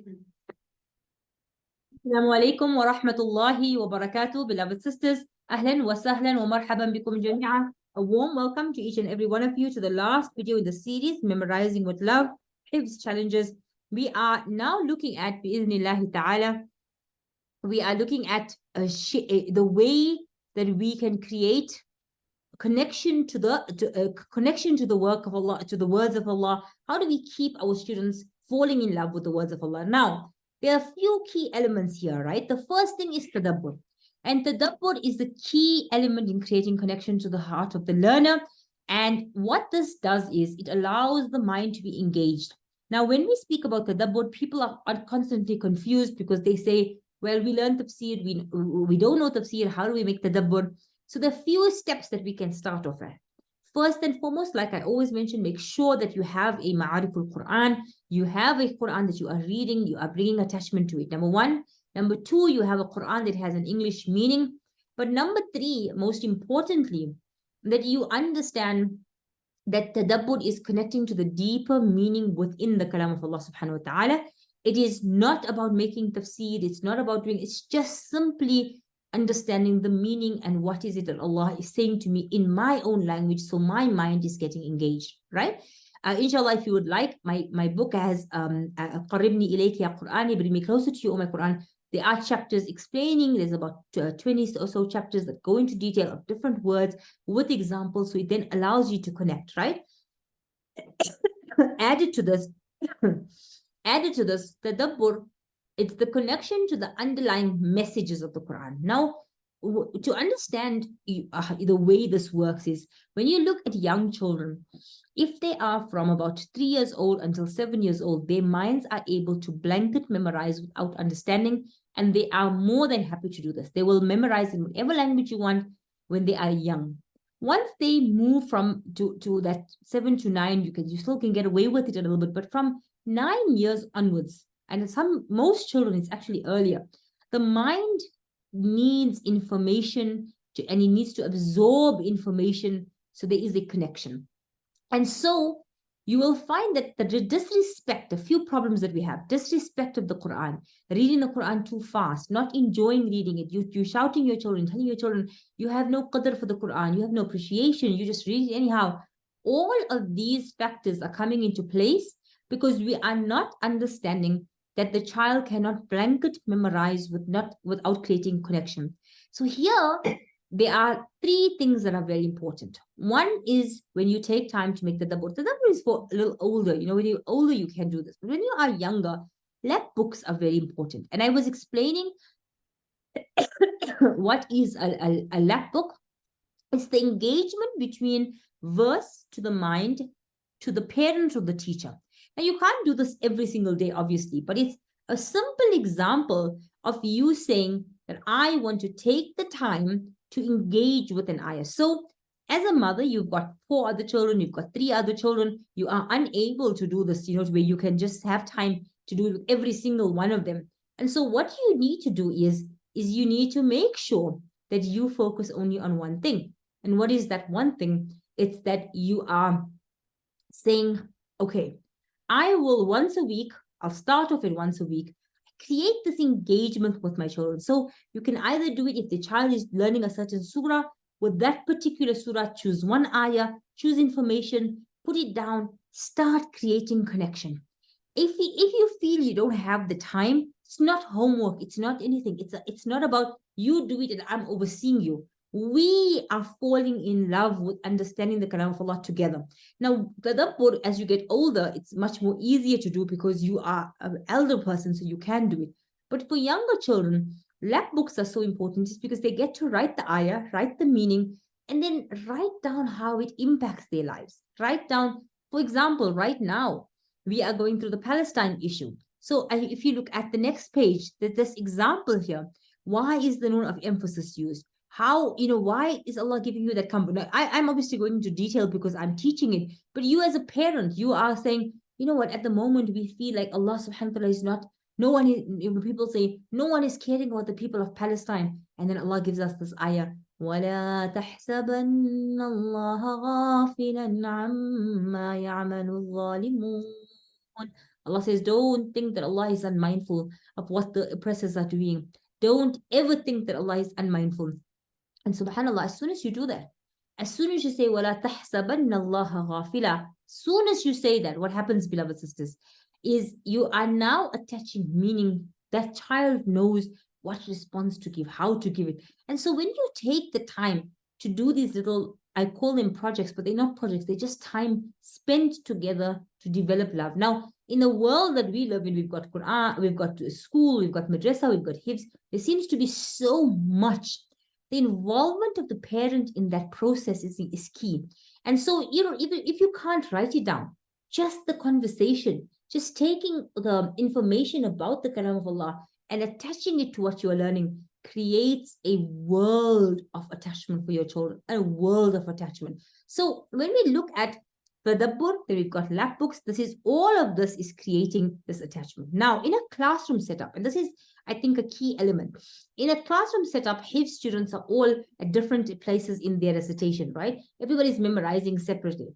السلام عليكم ورحمة الله وبركاته, beloved sisters. أهلا وسهلا ومرحبا بكم جميعا. A warm welcome to each and every one of you to the last video in the series, Memorizing with Love, Hifz Challenges. We are now looking at, بإذن ta'ala, we are looking at the way that we can create connection to the work of Allah, to the words of Allah. How do we keep our students falling in love with the words of Allah? Now, there are a few key elements here, right? The first thing is tadabbur. And tadabbur is the key element in creating connection to the heart of the learner. And what this does is it allows the mind to be engaged. Now, when we speak about tadabbur, people are constantly confused because they say, well, we learn tafsir, we don't know tafsir, how do we make tadabbur? So there are few steps that we can start off at. First and foremost, like I always mention, make sure that you have a ma'ariful Quran. You have a Quran that you are reading, you are bringing attachment to it. Number one. Number two, you have a Quran that has an English meaning. But number three, most importantly, that you understand that tadabbur is connecting to the deeper meaning within the kalam of Allah subhanahu wa ta'ala. It is not about making tafsir, it's not about doing, it's just simply understanding the meaning and what is it that Allah is saying to me in my own language, so my mind is getting engaged, right? Inshallah, if you would like, my book has Qaribni ilayki ya Qur'ani, bring me closer to you, O my Quran. There are chapters explaining, there's about 20 or so chapters that go into detail of different words with examples, so it then allows you to connect, right? Added to this, tadabbur, it's the connection to the underlying messages of the Quran. Now, to understand the way this works is, when you look at young children, if they are from about 3 years old until 7 years old, their minds are able to blanket memorize without understanding, and they are more than happy to do this. They will memorize in whatever language you want when they are young. Once they move from to that 7 to 9, you still can get away with it a little bit, but from 9 years onwards, and most children, it's actually earlier, the mind needs information and it needs to absorb information, so there is a connection. And so you will find that the disrespect, a few problems that we have, disrespect of the Quran, reading the Quran too fast, not enjoying reading it, you shouting your children, telling your children, you have no qadr for the Quran, you have no appreciation, you just read it anyhow. All of these factors are coming into place because we are not understanding that the child cannot blanket memorize without creating connection. So here, there are 3 things that are very important. One is when you take time to make tadabbur. Tadabbur is for a little older. When you're older, you can do this. But when you are younger, Lapbooks are very important. And I was explaining what is a Lapbook. It's the engagement between verse to the mind, to the parent or the teacher. Now, you can't do this every single day, obviously, but it's a simple example of you saying that I want to take the time to engage with an ayah. So as a mother, you've got 4 other children, you've got 3 other children, you are unable to do this, where you can just have time to do it with every single one of them. And so what you need to do is you need to make sure that you focus only on one thing. And what is that one thing? It's that you are saying, okay, I will once a week, I'll start off it once a week, create this engagement with my children. So you can either do it if the child is learning a certain surah, with that particular surah, choose one ayah, choose information, put it down, start creating connection. If you feel you don't have the time, it's not homework, it's not anything. It's not about you do it and I'm overseeing you. We are falling in love with understanding the kalam of Allah together. Now, tadabbur, as you get older, it's much more easier to do because you are an elder person, so you can do it. But for younger children, Lapbooks are so important just because they get to write the ayah, write the meaning, and then write down how it impacts their lives. Write down, for example, right now, we are going through the Palestine issue. So if you look at the next page, there's this example here. Why is the noon of emphasis used? How, why is Allah giving you that comfort? Now, I'm obviously going into detail because I'm teaching it, but you as a parent, you are saying, you know what, at the moment we feel like Allah subhanahu wa ta'ala is not, no one is, people say, no one is caring about the people of Palestine. And then Allah gives us this ayah, وَلَا تَحْسَبَنَّ اللَّهَ غَافِلًا عَمَّا يَعْمَلُ الظَّالِمُونَ Allah says, don't think that Allah is unmindful of what the oppressors are doing. Don't ever think that Allah is unmindful. And subhanAllah, as soon as you do that, as soon as you say, وَلَا تَحْسَبَنَّ اللَّهَ غَافِلًا, soon as you say that, what happens, beloved sisters, is you are now attaching meaning. That child knows what response to give, how to give it. And so when you take the time to do these little, I call them projects, but they're not projects, they're just time spent together to develop love. Now, in the world that we live in, we've got Quran, we've got school, we've got madrasa, we've got Hifz. There seems to be so much. The involvement of the parent in that process is key. And so, even if you can't write it down, just the conversation, just taking the information about the kalam of Allah and attaching it to what you are learning creates a world of attachment for your children, a world of attachment. So when we look at Tadabbur, then we've got Lapbooks. All of this is creating this attachment. Now, in a classroom setup, and this is, I think, a key element. In a classroom setup, Hifz students are all at different places in their recitation, right? Everybody's memorizing separately.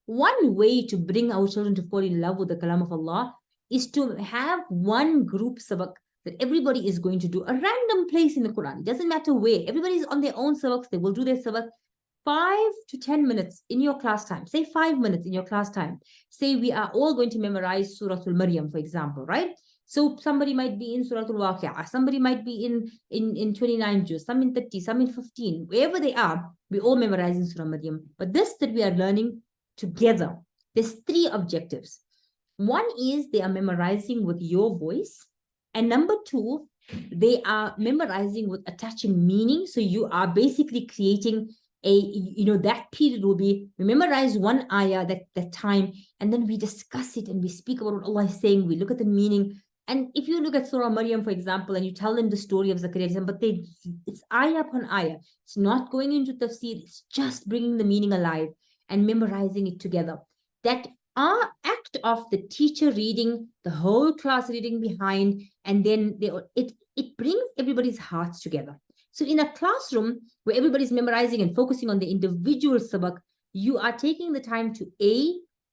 One way to bring our children to fall in love with the kalam of Allah is to have one group sabak that everybody is going to do, a random place in the Quran. It doesn't matter where. Everybody's on their own sabaks. They will do their sabak. 5 to 10 minutes in your class time. Say 5 minutes in your class time. Say we are all going to memorize Surah Al-Maryam, for example, right? So somebody might be in Surah Al-Waqi'ah, somebody might be in 29 juz, some in 30, some in 15. Wherever they are, we're all memorizing Surah Maryam. But this that we are learning together, there's 3 objectives. One is they are memorizing with your voice. And number 2, they are memorizing with attaching meaning. So you are basically creating that period will be, we memorize one ayah that time, and then we discuss it and we speak about what Allah is saying. We look at the meaning. And if you look at Surah Maryam, for example, and you tell them the story of Zakaria, but it's ayah upon ayah. It's not going into tafsir. It's just bringing the meaning alive and memorizing it together. That act of the teacher reading, the whole class reading behind, and then it brings everybody's hearts together. So in a classroom where everybody's memorizing and focusing on the individual sabak, you are taking the time to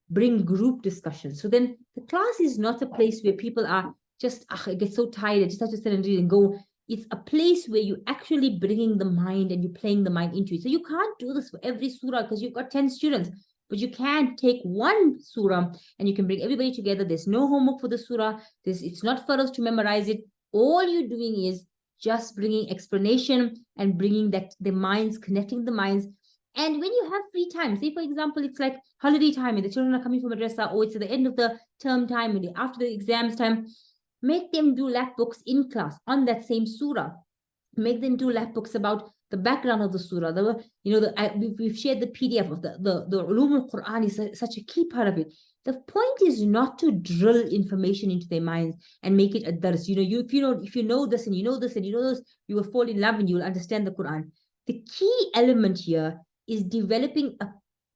bring group discussion. So then the class is not a place where people are just, I get so tired, I just have to sit and read and go. It's a place where you're actually bringing the mind and you're playing the mind into it. So you can't do this for every surah because you've got 10 students, but you can take one surah and you can bring everybody together. There's no homework for the surah. It's not for us to memorize it. All you're doing is just bringing explanation and bringing the minds, connecting the minds. And when you have free time, say for example, it's like holiday time and the children are coming from madrasa, or it's at the end of the term time and after the exams time, make them do Lapbooks in class on that same surah. Make them do Lapbooks about the background of the surah. We've shared the PDF of the Ulum al-Quran is such a key part of it. The point is not to drill information into their minds and make it a dars. If you know this and you know this and you know this, you will fall in love and you will understand the Quran. The key element here is developing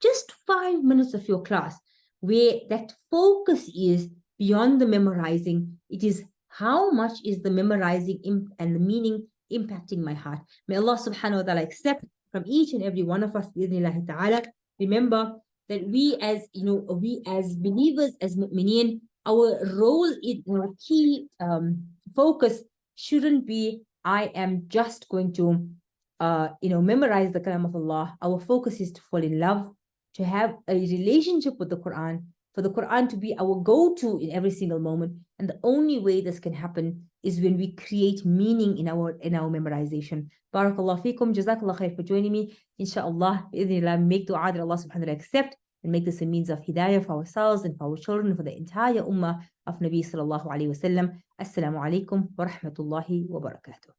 just 5 minutes of your class where that focus is beyond the memorizing. It is how much is the memorizing and the meaning impacting my heart. May Allah subhanahu wa ta'ala accept from each and every one of us, bi'idhnillahi ta'ala. Remember that we as believers, as mu'mineen, our role in our key focus shouldn't be, I am just going to memorize the kalam of Allah. Our focus is to fall in love, to have a relationship with the Quran, for the Quran to be our go-to in every single moment. And the only way this can happen is when we create meaning in our memorization. Barakallah feekum, jazakallah khair for joining me. Inshallah, make dua that Allah subhanahu wa ta'ala accept and make this a means of hidayah for ourselves and for our children, for the entire ummah of Nabi sallallahu alayhi wa sallam. Assalamu alaikum wa rahmatullahi wa barakatuh.